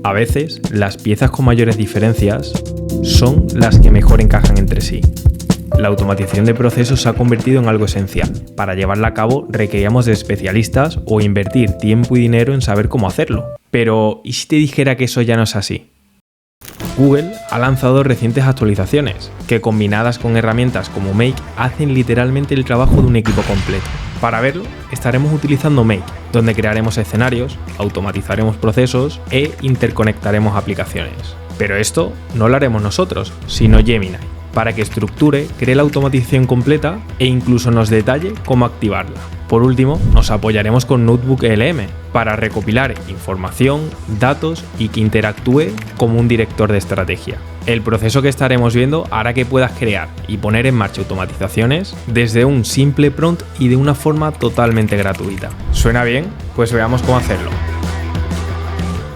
A veces, las piezas con mayores diferencias son las que mejor encajan entre sí. La automatización de procesos se ha convertido en algo esencial. Para llevarla a cabo requeríamos de especialistas o invertir tiempo y dinero en saber cómo hacerlo. Pero, ¿y si te dijera que eso ya no es así? Google ha lanzado recientes actualizaciones, que combinadas con herramientas como Make hacen literalmente el trabajo de un equipo completo. Para verlo, estaremos utilizando Make, donde crearemos escenarios, automatizaremos procesos e interconectaremos aplicaciones. Pero esto no lo haremos nosotros, sino Gemini, para que estructure, cree la automatización completa e incluso nos detalle cómo activarla. Por último, nos apoyaremos con NotebookLM para recopilar información, datos y que interactúe como un director de estrategia. El proceso que estaremos viendo hará que puedas crear y poner en marcha automatizaciones desde un simple prompt y de una forma totalmente gratuita. ¿Suena bien? Pues veamos cómo hacerlo.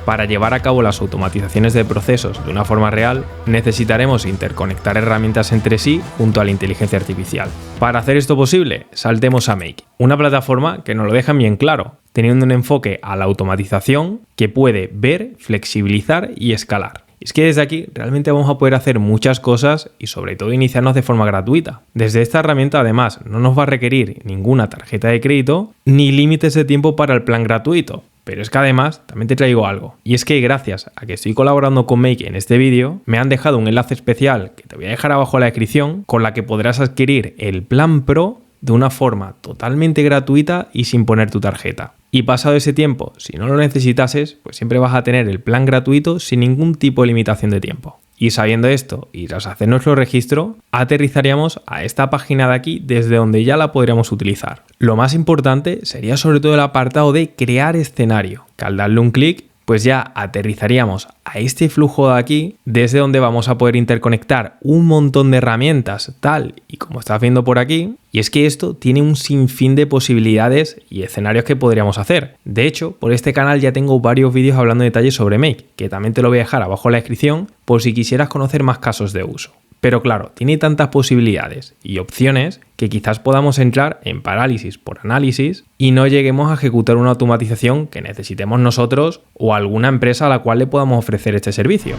Para llevar a cabo las automatizaciones de procesos de una forma real, necesitaremos interconectar herramientas entre sí junto a la inteligencia artificial. Para hacer esto posible, saltemos a Make, una plataforma que nos lo deja bien claro, teniendo un enfoque a la automatización que puede ver, flexibilizar y escalar. Y es que desde aquí realmente vamos a poder hacer muchas cosas y sobre todo iniciarnos de forma gratuita. Desde esta herramienta además no nos va a requerir ninguna tarjeta de crédito ni límites de tiempo para el plan gratuito. Pero es que además también te traigo algo, y es que gracias a que estoy colaborando con Make en este vídeo, me han dejado un enlace especial que te voy a dejar abajo en la descripción con la que podrás adquirir el plan Pro de una forma totalmente gratuita y sin poner tu tarjeta. Y pasado ese tiempo, si no lo necesitases, pues siempre vas a tener el plan gratuito sin ningún tipo de limitación de tiempo. Y sabiendo esto y tras hacer nuestro registro, aterrizaríamos a esta página de aquí desde donde ya la podríamos utilizar. Lo más importante sería sobre todo el apartado de crear escenario, que al darle un clic, pues ya aterrizaríamos a este flujo de aquí, desde donde vamos a poder interconectar un montón de herramientas, tal y como estás viendo por aquí. Y es que esto tiene un sinfín de posibilidades y escenarios que podríamos hacer. De hecho, por este canal ya tengo varios vídeos hablando de detalles sobre Make, que también te lo voy a dejar abajo en la descripción por si quisieras conocer más casos de uso. Pero claro, tiene tantas posibilidades y opciones que quizás podamos entrar en parálisis por análisis y no lleguemos a ejecutar una automatización que necesitemos nosotros o alguna empresa a la cual le podamos ofrecer este servicio.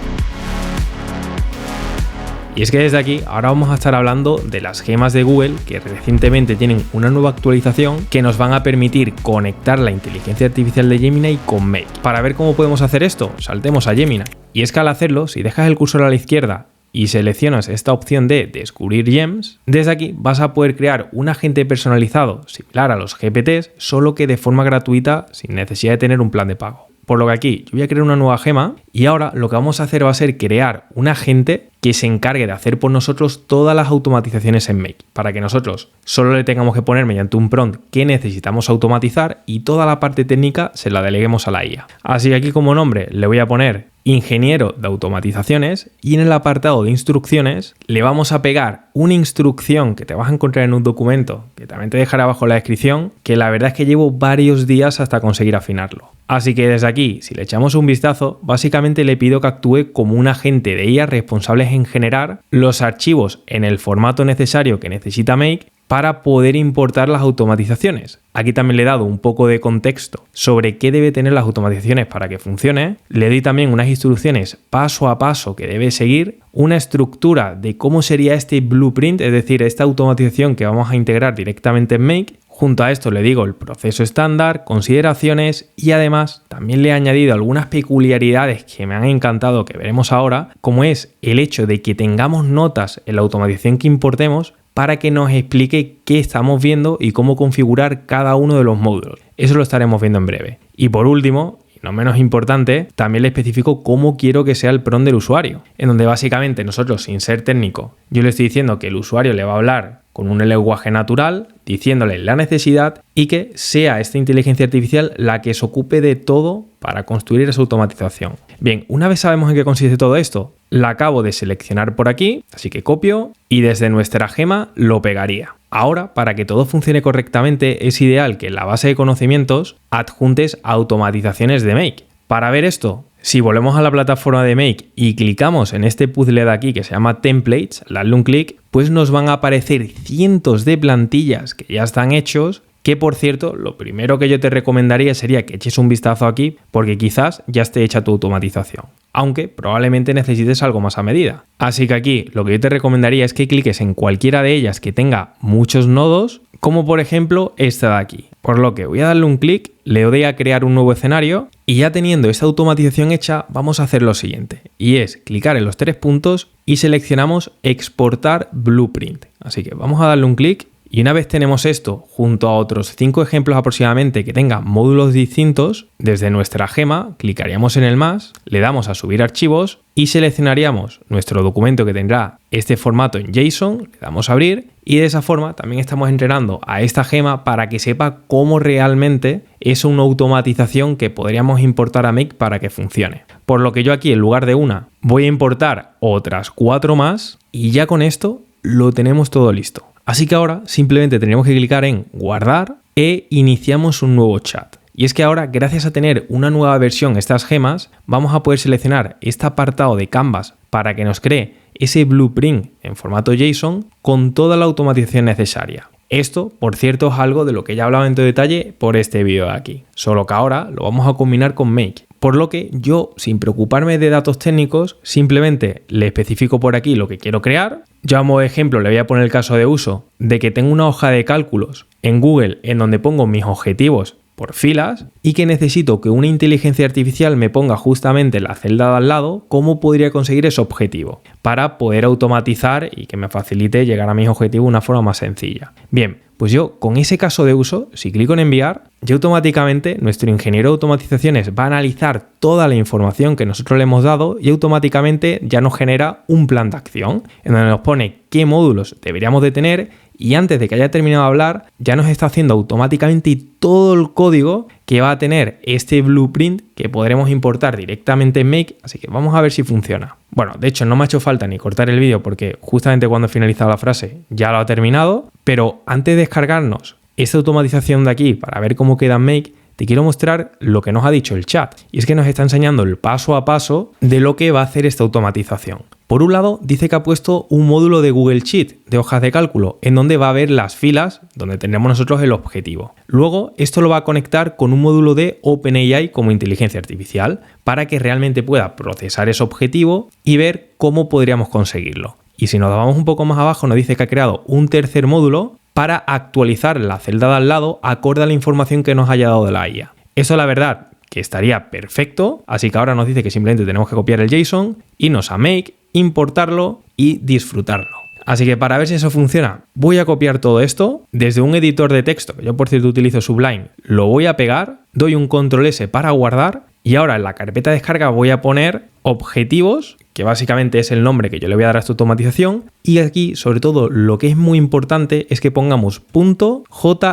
Y es que desde aquí ahora vamos a estar hablando de las gemas de Google que recientemente tienen una nueva actualización que nos van a permitir conectar la inteligencia artificial de Gemini con Make. Para ver cómo podemos hacer esto, saltemos a Gemini. Y es que al hacerlo, si dejas el cursor a la izquierda y seleccionas esta opción de descubrir gems, desde aquí vas a poder crear un agente personalizado similar a los GPTs, solo que de forma gratuita sin necesidad de tener un plan de pago. Por lo que aquí yo voy a crear una nueva gema y ahora lo que vamos a hacer va a ser crear un agente que se encargue de hacer por nosotros todas las automatizaciones en Make, para que nosotros solo le tengamos que poner mediante un prompt que necesitamos automatizar y toda la parte técnica se la deleguemos a la IA. Así que aquí como nombre le voy a poner ingeniero de automatizaciones y en el apartado de instrucciones le vamos a pegar una instrucción que te vas a encontrar en un documento que también te dejaré abajo en la descripción, que la verdad es que llevo varios días hasta conseguir afinarlo. Así que desde aquí, si le echamos un vistazo, básicamente le pido que actúe como un agente de IA responsable en generar los archivos en el formato necesario que necesita Make para poder importar las automatizaciones. Aquí también le he dado un poco de contexto sobre qué debe tener las automatizaciones para que funcione. Le doy también unas instrucciones paso a paso que debe seguir, una estructura de cómo sería este blueprint, es decir, esta automatización que vamos a integrar directamente en Make. Junto a esto le digo el proceso estándar, consideraciones y además también le he añadido algunas peculiaridades que me han encantado que veremos ahora, como es el hecho de que tengamos notas en la automatización que importemos para que nos explique qué estamos viendo y cómo configurar cada uno de los módulos. Eso lo estaremos viendo en breve. Y por último, y no menos importante, también le especifico cómo quiero que sea el prompt del usuario, en donde básicamente nosotros, sin ser técnico, yo le estoy diciendo que el usuario le va a hablar con un lenguaje natural, diciéndole la necesidad y que sea esta inteligencia artificial la que se ocupe de todo para construir esa automatización. Bien, una vez sabemos en qué consiste todo esto, la acabo de seleccionar por aquí, así que copio y desde nuestra gema lo pegaría. Ahora, para que todo funcione correctamente, es ideal que en la base de conocimientos adjuntes automatizaciones de Make. Para ver esto, si volvemos a la plataforma de Make y clicamos en este puzzle de aquí que se llama Templates, darle un clic, pues nos van a aparecer cientos de plantillas que ya están hechos que por cierto, lo primero que yo te recomendaría sería que eches un vistazo aquí porque quizás ya esté hecha tu automatización, aunque probablemente necesites algo más a medida. Así que aquí lo que yo te recomendaría es que cliques en cualquiera de ellas que tenga muchos nodos, como por ejemplo esta de aquí. Por lo que voy a darle un clic, le doy a crear un nuevo escenario y ya teniendo esta automatización hecha vamos a hacer lo siguiente, y es clicar en los 3 puntos y seleccionamos exportar blueprint. Así que vamos a darle un clic. Y una vez tenemos esto, junto a otros 5 ejemplos aproximadamente que tengan módulos distintos, desde nuestra gema clicaríamos en el más, le damos a subir archivos y seleccionaríamos nuestro documento que tendrá este formato en JSON, le damos a abrir y de esa forma también estamos entrenando a esta gema para que sepa cómo realmente es una automatización que podríamos importar a Make para que funcione. Por lo que yo aquí en lugar de una voy a importar otras 4 más y ya con esto lo tenemos todo listo. Así que ahora simplemente tenemos que clicar en guardar e iniciamos un nuevo chat. Y es que ahora, gracias a tener una nueva versión estas gemas, vamos a poder seleccionar este apartado de Canvas para que nos cree ese blueprint en formato JSON con toda la automatización necesaria. Esto, por cierto, es algo de lo que ya hablaba en todo detalle por este vídeo de aquí. Solo que ahora lo vamos a combinar con Make. Por lo que yo, sin preocuparme de datos técnicos, simplemente le especifico por aquí lo que quiero crear. Yo a modo de ejemplo le voy a poner el caso de uso de que tengo una hoja de cálculos en Google en donde pongo mis objetivos por filas y que necesito que una inteligencia artificial me ponga justamente la celda de al lado cómo podría conseguir ese objetivo para poder automatizar y que me facilite llegar a mis objetivos de una forma más sencilla. Bien, pues yo con ese caso de uso, si clico en enviar, ya automáticamente nuestro ingeniero de automatizaciones va a analizar toda la información que nosotros le hemos dado y automáticamente ya nos genera un plan de acción en donde nos pone qué módulos deberíamos de tener y antes de que haya terminado de hablar ya nos está haciendo automáticamente todo el código que va a tener este blueprint que podremos importar directamente en Make, así que vamos a ver si funciona. Bueno, de hecho no me ha hecho falta ni cortar el vídeo porque justamente cuando he finalizado la frase ya lo ha terminado, pero antes de descargarnos esta automatización de aquí para ver cómo queda en Make, te quiero mostrar lo que nos ha dicho el chat. Y es que nos está enseñando el paso a paso de lo que va a hacer esta automatización. Por un lado, dice que ha puesto un módulo de Google Sheet de hojas de cálculo, en donde va a ver las filas donde tendremos nosotros el objetivo. Luego, esto lo va a conectar con un módulo de OpenAI como inteligencia artificial, para que realmente pueda procesar ese objetivo y ver cómo podríamos conseguirlo. Y si nos vamos un poco más abajo, nos dice que ha creado un tercer módulo para actualizar la celda de al lado acorde a la información que nos haya dado de la IA. Eso la verdad que estaría perfecto, así que ahora nos dice que simplemente tenemos que copiar el JSON, irnos a Make, importarlo y disfrutarlo. Así que para ver si eso funciona, voy a copiar todo esto desde un editor de texto, que yo por cierto utilizo Sublime, lo voy a pegar, doy un control S para guardar y ahora en la carpeta de descarga voy a poner objetivos, que básicamente es el nombre que yo le voy a dar a esta automatización, y aquí sobre todo lo que es muy importante es que pongamos .json,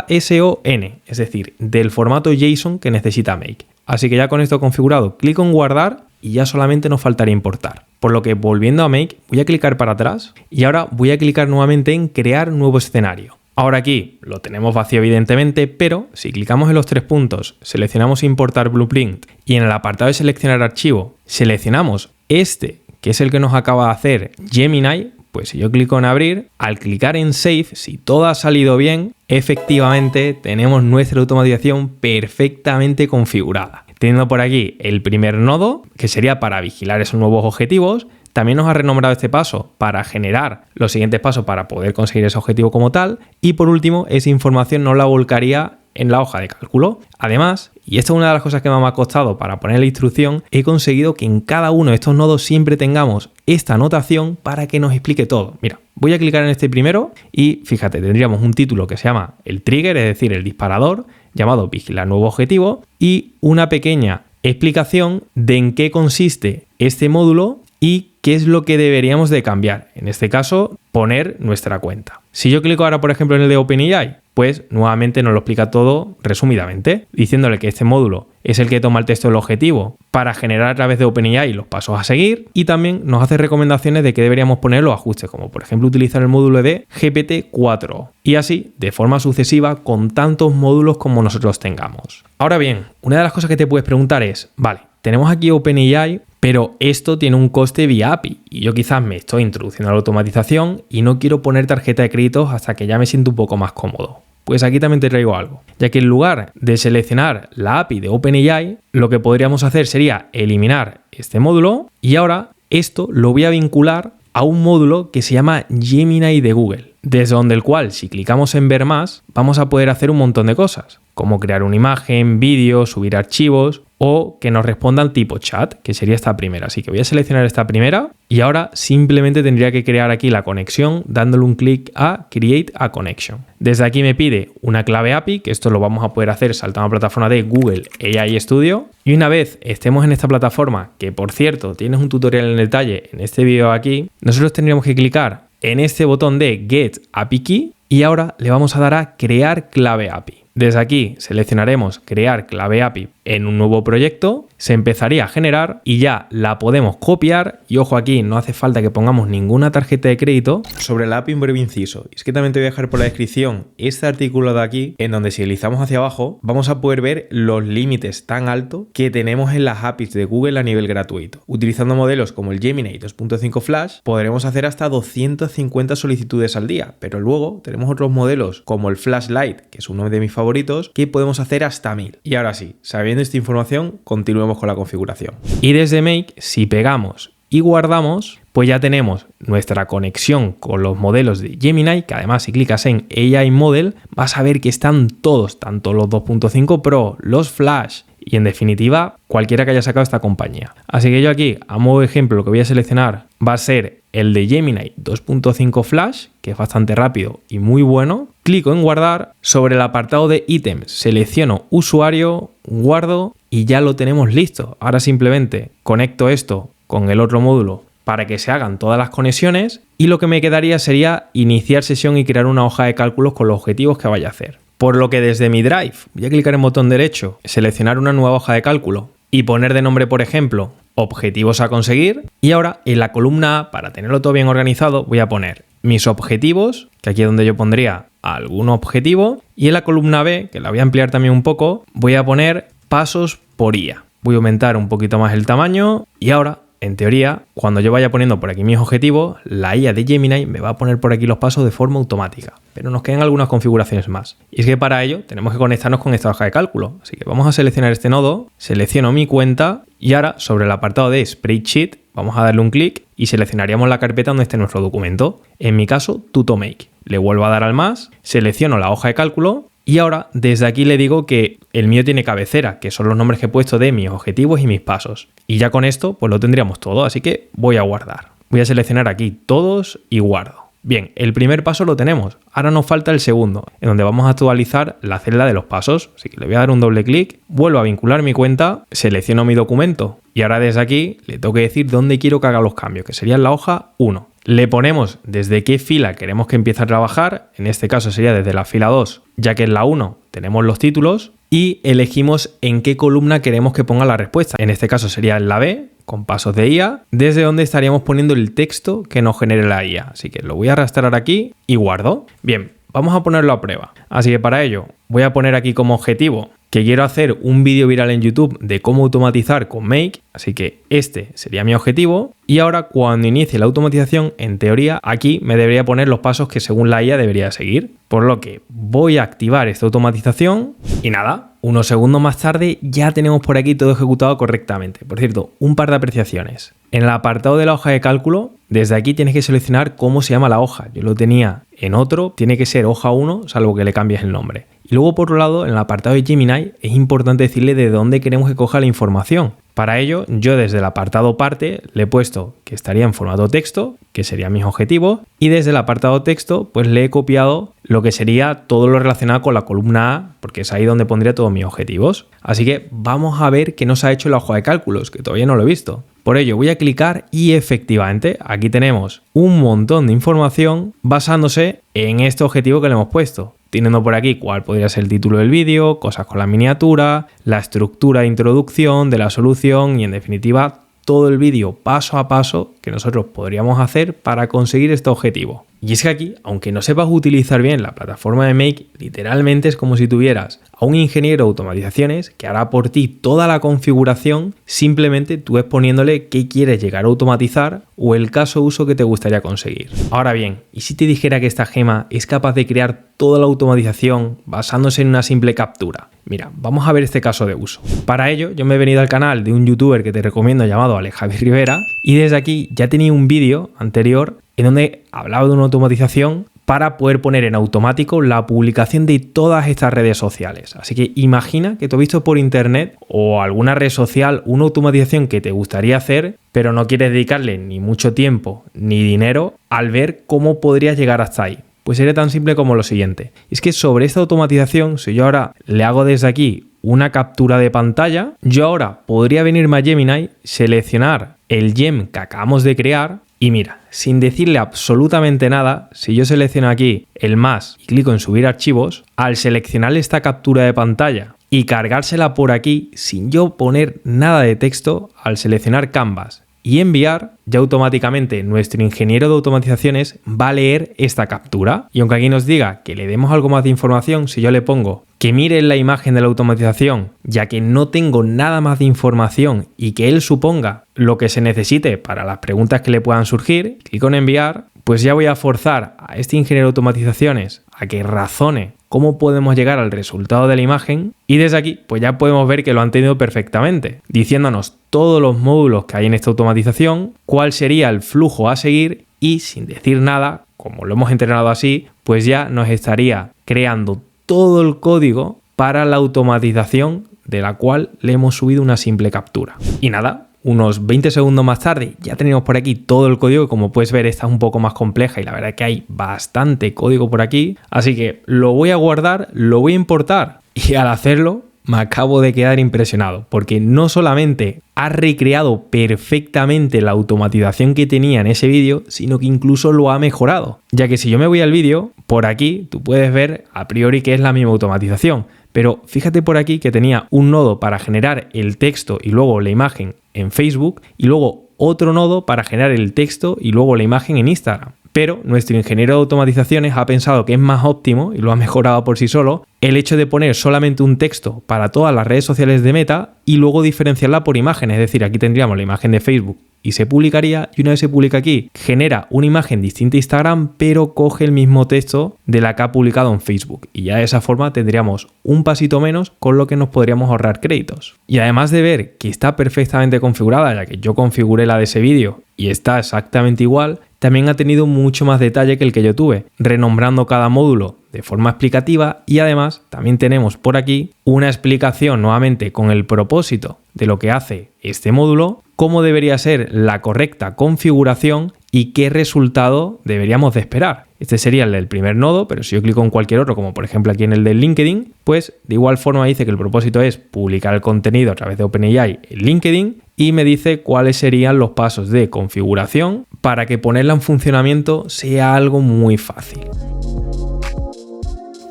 es decir, del formato JSON que necesita Make. Así que ya con esto configurado, clico en guardar y ya solamente nos faltaría importar. Por lo que volviendo a Make, voy a clicar para atrás y ahora voy a clicar nuevamente en crear nuevo escenario. Ahora aquí lo tenemos vacío evidentemente, pero si clicamos en los 3 puntos, seleccionamos importar blueprint y en el apartado de seleccionar archivo seleccionamos este, que es el que nos acaba de hacer Gemini, pues si yo clico en abrir, al clicar en Save, si todo ha salido bien, efectivamente tenemos nuestra automatización perfectamente configurada. Teniendo por aquí el primer nodo, que sería para vigilar esos nuevos objetivos. También nos ha renombrado este paso para generar los siguientes pasos para poder conseguir ese objetivo como tal. Y por último, esa información nos la volcaría en la hoja de cálculo. Además, y esta es una de las cosas que más me ha costado para poner la instrucción, he conseguido que en cada uno de estos nodos siempre tengamos esta anotación para que nos explique todo. Mira, voy a clicar en este primero y fíjate, tendríamos un título que se llama el trigger, es decir, el disparador, llamado vigilar nuevo objetivo, y una pequeña explicación de en qué consiste este módulo y qué es lo que deberíamos de cambiar. En este caso, poner nuestra cuenta. Si yo clico ahora, por ejemplo, en el de OpenAI, pues nuevamente nos lo explica todo resumidamente, diciéndole que este módulo es el que toma el texto del objetivo para generar a través de OpenAI los pasos a seguir y también nos hace recomendaciones de que deberíamos poner los ajustes, como por ejemplo utilizar el módulo de GPT-4 y así de forma sucesiva con tantos módulos como nosotros tengamos. Ahora bien, una de las cosas que te puedes preguntar es, vale, tenemos aquí OpenAI, pero esto tiene un coste vía API y yo quizás me estoy introduciendo a la automatización y no quiero poner tarjeta de créditos hasta que ya me siento un poco más cómodo. Pues aquí también te traigo algo, ya que en lugar de seleccionar la API de OpenAI, lo que podríamos hacer sería eliminar este módulo y ahora esto lo voy a vincular a un módulo que se llama Gemini de Google, desde donde el cual, si clicamos en ver más, vamos a poder hacer un montón de cosas, como crear una imagen, vídeo, subir archivos o que nos respondan tipo chat, que sería esta primera. Así que voy a seleccionar esta primera y ahora simplemente tendría que crear aquí la conexión dándole un clic a Create a Connection. Desde aquí me pide una clave API, que esto lo vamos a poder hacer saltando a la plataforma de Google AI Studio. Y una vez estemos en esta plataforma, que por cierto tienes un tutorial en detalle en este vídeo aquí, nosotros tendríamos que clicar en este botón de Get API Key y ahora le vamos a dar a Crear clave API. Desde aquí seleccionaremos Crear clave API en un nuevo proyecto, se empezaría a generar y ya la podemos copiar y ojo aquí, no hace falta que pongamos ninguna tarjeta de crédito. Sobre la API un breve inciso, y es que también te voy a dejar por la descripción este artículo de aquí en donde si deslizamos hacia abajo vamos a poder ver los límites tan altos que tenemos en las APIs de Google a nivel gratuito. Utilizando modelos como el Gemini 2.5 Flash podremos hacer hasta 250 solicitudes al día, pero luego tenemos otros modelos como el Flash Lite, que es uno de mis favoritos, que podemos hacer hasta 1000. Y ahora sí, sabiendo esta información, continuemos con la configuración. Y desde Make, si pegamos y guardamos, pues ya tenemos nuestra conexión con los modelos de Gemini, que además si clicas en AI Model, vas a ver que están todos, tanto los 2.5 Pro, los Flash y en definitiva cualquiera que haya sacado esta compañía. Así que yo aquí, a modo de ejemplo, lo que voy a seleccionar va a ser el de Gemini 2.5 Flash, que es bastante rápido y muy bueno. Clico en guardar, sobre el apartado de ítems selecciono usuario, guardo y ya lo tenemos listo. Ahora simplemente conecto esto con el otro módulo para que se hagan todas las conexiones y lo que me quedaría sería iniciar sesión y crear una hoja de cálculos con los objetivos que vaya a hacer. Por lo que desde mi Drive voy a clicar en botón derecho, seleccionar una nueva hoja de cálculo y poner de nombre, por ejemplo, objetivos a conseguir. Y ahora en la columna A, para tenerlo todo bien organizado, voy a poner mis objetivos, que aquí es donde yo pondría algún objetivo. Y en la columna B, que la voy a ampliar también un poco, voy a poner pasos por IA. Voy a aumentar un poquito más el tamaño y ahora, en teoría, cuando yo vaya poniendo por aquí mis objetivos, la IA de Gemini me va a poner por aquí los pasos de forma automática. Pero nos quedan algunas configuraciones más. Y es que para ello tenemos que conectarnos con esta hoja de cálculo. Así que vamos a seleccionar este nodo, selecciono mi cuenta y ahora sobre el apartado de Spreadsheet vamos a darle un clic y seleccionaríamos la carpeta donde esté nuestro documento. En mi caso, TutoMake. Le vuelvo a dar al más, selecciono la hoja de cálculo y ahora desde aquí le digo que el mío tiene cabecera, que son los nombres que he puesto de mis objetivos y mis pasos. Y ya con esto pues lo tendríamos todo, así que voy a guardar. Voy a seleccionar aquí todos y guardo. Bien, el primer paso lo tenemos. Ahora nos falta el segundo, en donde vamos a actualizar la celda de los pasos. Así que le voy a dar un doble clic, vuelvo a vincular mi cuenta, selecciono mi documento y ahora desde aquí le tengo que decir dónde quiero que haga los cambios, que sería en la hoja 1. Le ponemos desde qué fila queremos que empiece a trabajar, en este caso sería desde la fila 2, ya que en la 1 tenemos los títulos, y elegimos en qué columna queremos que ponga la respuesta. En este caso sería en la B, con pasos de IA, desde donde estaríamos poniendo el texto que nos genere la IA. Así que lo voy a arrastrar aquí y guardo. Bien, vamos a ponerlo a prueba. Así que para ello voy a poner aquí como objetivo que quiero hacer un vídeo viral en YouTube de cómo automatizar con Make, así que este sería mi objetivo. Y ahora cuando inicie la automatización, en teoría, aquí me debería poner los pasos que según la IA debería seguir. Por lo que voy a activar esta automatización y nada, unos segundos más tarde ya tenemos por aquí todo ejecutado correctamente. Por cierto, un par de apreciaciones. En el apartado de la hoja de cálculo, desde aquí tienes que seleccionar cómo se llama la hoja. Yo lo tenía en otro, tiene que ser hoja 1, salvo que le cambies el nombre. Y luego por otro lado, en el apartado de Gemini, es importante decirle de dónde queremos que coja la información. Para ello, yo desde el apartado parte le he puesto que estaría en formato texto, que serían mis objetivos, y desde el apartado texto pues le he copiado lo que sería todo lo relacionado con la columna A, porque es ahí donde pondría todos mis objetivos. Así que vamos a ver qué nos ha hecho la hoja de cálculos, que todavía no lo he visto. Por ello voy a clicar y efectivamente aquí tenemos un montón de información basándose en este objetivo que le hemos puesto. Teniendo por aquí cuál podría ser el título del vídeo, cosas con la miniatura, la estructura de introducción de la solución y en definitiva todo el vídeo paso a paso que nosotros podríamos hacer para conseguir este objetivo. Y es que aquí, aunque no sepas utilizar bien la plataforma de Make, literalmente es como si tuvieras a un ingeniero de automatizaciones que hará por ti toda la configuración, simplemente tú exponiéndole qué quieres llegar a automatizar o el caso de uso que te gustaría conseguir. Ahora bien, ¿y si te dijera que esta gema es capaz de crear toda la automatización basándose en una simple captura? Mira, vamos a ver este caso de uso. Para ello, yo me he venido al canal de un youtuber que te recomiendo llamado Alejavi Rivera y desde aquí ya tenía un vídeo anterior en donde hablaba de una automatización para poder poner en automático la publicación de todas estas redes sociales. Así que imagina que tú has visto por internet o alguna red social una automatización que te gustaría hacer, pero no quieres dedicarle ni mucho tiempo ni dinero al ver cómo podrías llegar hasta ahí. Pues sería tan simple como lo siguiente. Es que sobre esta automatización, si yo ahora le hago desde aquí una captura de pantalla, yo ahora podría venirme a Gemini, seleccionar el gem que acabamos de crear y mira, sin decirle absolutamente nada, si yo selecciono aquí el más y clico en subir archivos, al seleccionar esta captura de pantalla y cargársela por aquí sin yo poner nada de texto, al seleccionar Canvas y enviar, ya automáticamente nuestro ingeniero de automatizaciones va a leer esta captura. Y aunque aquí nos diga que le demos algo más de información, si yo le pongo que mire la imagen de la automatización, ya que no tengo nada más de información y que él suponga lo que se necesite para las preguntas que le puedan surgir, clico en enviar, pues ya voy a forzar a este ingeniero de automatizaciones a que razone cómo podemos llegar al resultado de la imagen y desde aquí pues ya podemos ver que lo han tenido perfectamente, diciéndonos todos los módulos que hay en esta automatización, cuál sería el flujo a seguir y sin decir nada, como lo hemos entrenado así, pues ya nos estaría creando todo el código para la automatización de la cual le hemos subido una simple captura. Y nada, unos 20 segundos más tarde ya tenemos por aquí todo el código, que como puedes ver esta es un poco más compleja y la verdad es que hay bastante código por aquí, así que lo voy a guardar, lo voy a importar y al hacerlo me acabo de quedar impresionado porque no solamente ha recreado perfectamente la automatización que tenía en ese vídeo, sino que incluso lo ha mejorado, ya que si yo me voy al vídeo, por aquí tú puedes ver a priori que es la misma automatización, pero fíjate por aquí que tenía un nodo para generar el texto y luego la imagen en Facebook y luego otro nodo para generar el texto y luego la imagen en Instagram. Pero nuestro ingeniero de automatizaciones ha pensado que es más óptimo, y lo ha mejorado por sí solo, el hecho de poner solamente un texto para todas las redes sociales de Meta y luego diferenciarla por imágenes. Es decir, aquí tendríamos la imagen de Facebook y se publicaría, y una vez se publica aquí, genera una imagen distinta a Instagram, pero coge el mismo texto de la que ha publicado en Facebook. Y ya de esa forma tendríamos un pasito menos con lo que nos podríamos ahorrar créditos. Y además de ver que está perfectamente configurada, ya que yo configuré la de ese vídeo y está exactamente igual, también ha tenido mucho más detalle que el que yo tuve, renombrando cada módulo de forma explicativa y además también tenemos por aquí una explicación nuevamente con el propósito de lo que hace este módulo, cómo debería ser la correcta configuración y qué resultado deberíamos de esperar. Este sería el del primer nodo, pero si yo clico en cualquier otro, como por ejemplo aquí en el del LinkedIn, pues de igual forma dice que el propósito es publicar el contenido a través de OpenAI en LinkedIn y me dice cuáles serían los pasos de configuración para que ponerla en funcionamiento sea algo muy fácil.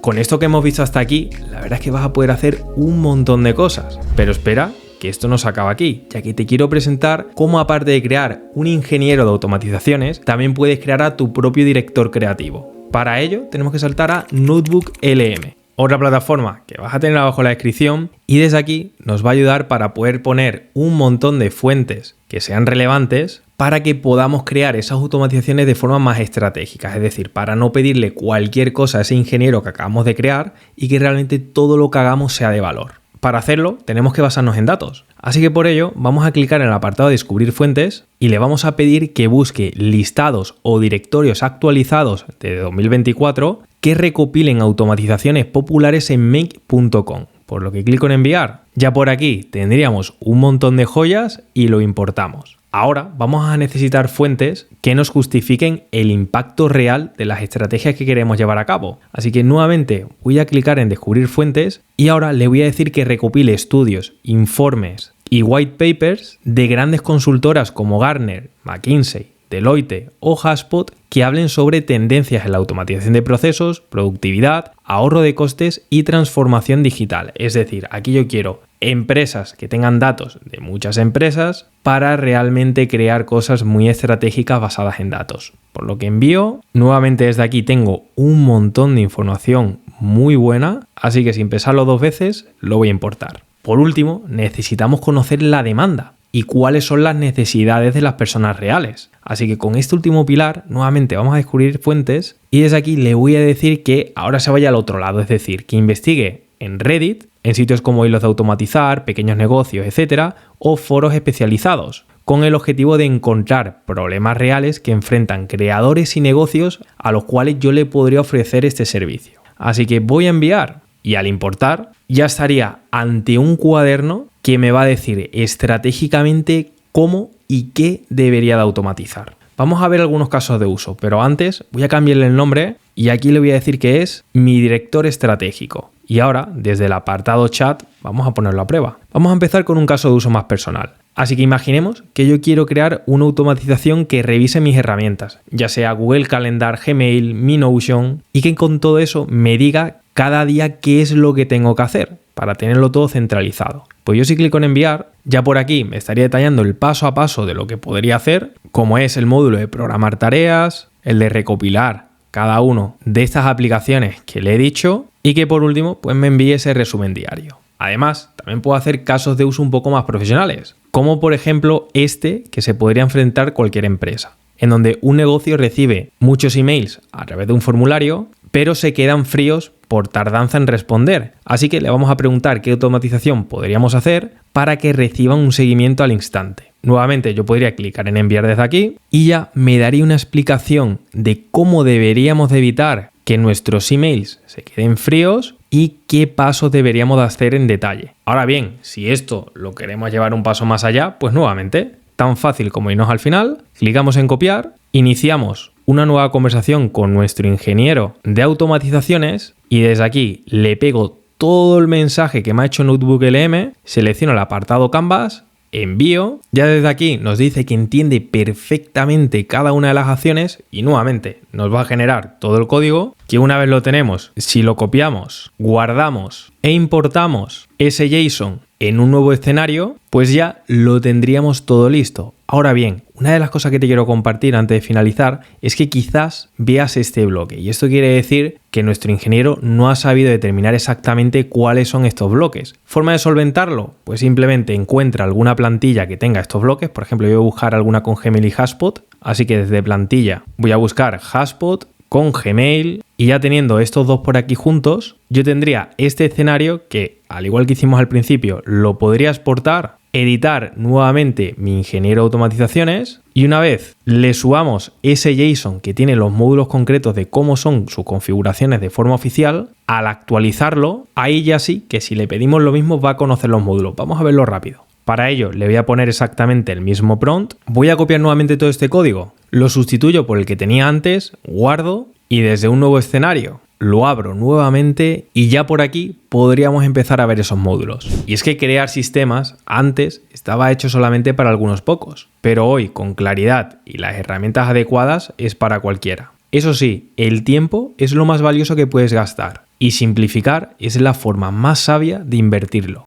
Con esto que hemos visto hasta aquí, la verdad es que vas a poder hacer un montón de cosas, pero espera, que esto no se acaba aquí, ya que te quiero presentar cómo, aparte de crear un ingeniero de automatizaciones, también puedes crear a tu propio director creativo. Para ello tenemos que saltar a NotebookLM, otra plataforma que vas a tener abajo en la descripción, y desde aquí nos va a ayudar para poder poner un montón de fuentes que sean relevantes para que podamos crear esas automatizaciones de forma más estratégica, es decir, para no pedirle cualquier cosa a ese ingeniero que acabamos de crear y que realmente todo lo que hagamos sea de valor. Para hacerlo tenemos que basarnos en datos, así que por ello vamos a clicar en el apartado de descubrir fuentes y le vamos a pedir que busque listados o directorios actualizados de 2024 que recopilen automatizaciones populares en make.com, por lo que clico en enviar. Ya por aquí tendríamos un montón de joyas y lo importamos. Ahora vamos a necesitar fuentes que nos justifiquen el impacto real de las estrategias que queremos llevar a cabo. Así que nuevamente voy a clicar en descubrir fuentes y ahora le voy a decir que recopile estudios, informes y white papers de grandes consultoras como Gartner, McKinsey, Deloitte o HubSpot que hablen sobre tendencias en la automatización de procesos, productividad, ahorro de costes y transformación digital. Es decir, aquí yo quiero empresas que tengan datos de muchas empresas para realmente crear cosas muy estratégicas basadas en datos. Por lo que envío, nuevamente desde aquí tengo un montón de información muy buena, así que sin pensarlo dos veces lo voy a importar. Por último, necesitamos conocer la demanda y cuáles son las necesidades de las personas reales. Así que con este último pilar, nuevamente vamos a descubrir fuentes y desde aquí le voy a decir que ahora se vaya al otro lado, es decir, que investigue en Reddit, en sitios como hilos de automatizar, pequeños negocios, etcétera, o foros especializados, con el objetivo de encontrar problemas reales que enfrentan creadores y negocios a los cuales yo le podría ofrecer este servicio. Así que voy a enviar y al importar ya estaría ante un cuaderno que me va a decir estratégicamente cómo y qué debería de automatizar. Vamos a ver algunos casos de uso, pero antes voy a cambiarle el nombre y aquí le voy a decir que es mi director estratégico. Y ahora, desde el apartado chat, vamos a ponerlo a prueba. Vamos a empezar con un caso de uso más personal. Así que imaginemos que yo quiero crear una automatización que revise mis herramientas, ya sea Google Calendar, Gmail, mi Notion, y que con todo eso me diga cada día qué es lo que tengo que hacer para tenerlo todo centralizado. Pues yo si clico en enviar, ya por aquí me estaría detallando el paso a paso de lo que podría hacer, como es el módulo de programar tareas, el de recopilar cada uno de estas aplicaciones que le he dicho y que por último pues me envíe ese resumen diario. Además, también puedo hacer casos de uso un poco más profesionales, como por ejemplo este que se podría enfrentar cualquier empresa, en donde un negocio recibe muchos emails a través de un formulario, pero se quedan fríos por tardanza en responder. Así que le vamos a preguntar qué automatización podríamos hacer para que reciban un seguimiento al instante. Nuevamente yo podría clicar en enviar desde aquí y ya me daría una explicación de cómo deberíamos de evitar que nuestros emails se queden fríos y qué pasos deberíamos de hacer en detalle. Ahora bien, si esto lo queremos llevar un paso más allá, pues nuevamente, tan fácil como irnos al final, clicamos en copiar, iniciamos una nueva conversación con nuestro ingeniero de automatizaciones y desde aquí le pego todo el mensaje que me ha hecho Notebook LM, selecciono el apartado Canvas, envío, ya desde aquí nos dice que entiende perfectamente cada una de las acciones y nuevamente nos va a generar todo el código que una vez lo tenemos, si lo copiamos, guardamos e importamos ese JSON en un nuevo escenario, pues ya lo tendríamos todo listo. Ahora bien, una de las cosas que te quiero compartir antes de finalizar es que quizás veas este bloque y esto quiere decir que nuestro ingeniero no ha sabido determinar exactamente cuáles son estos bloques. ¿Forma de solventarlo? Pues simplemente encuentra alguna plantilla que tenga estos bloques. Por ejemplo, yo voy a buscar alguna con Gmail y HubSpot, así que desde plantilla voy a buscar HubSpot con Gmail y ya teniendo estos dos por aquí juntos, yo tendría este escenario que, al igual que hicimos al principio, lo podría exportar, editar nuevamente mi ingeniero de automatizaciones y una vez le subamos ese JSON que tiene los módulos concretos de cómo son sus configuraciones de forma oficial, al actualizarlo, ahí ya sí que si le pedimos lo mismo va a conocer los módulos. Vamos a verlo rápido. Para ello le voy a poner exactamente el mismo prompt, voy a copiar nuevamente todo este código, lo sustituyo por el que tenía antes, guardo y desde un nuevo escenario lo abro nuevamente y ya por aquí podríamos empezar a ver esos módulos. Y es que crear sistemas antes estaba hecho solamente para algunos pocos, pero hoy con claridad y las herramientas adecuadas es para cualquiera. Eso sí, el tiempo es lo más valioso que puedes gastar y simplificar es la forma más sabia de invertirlo.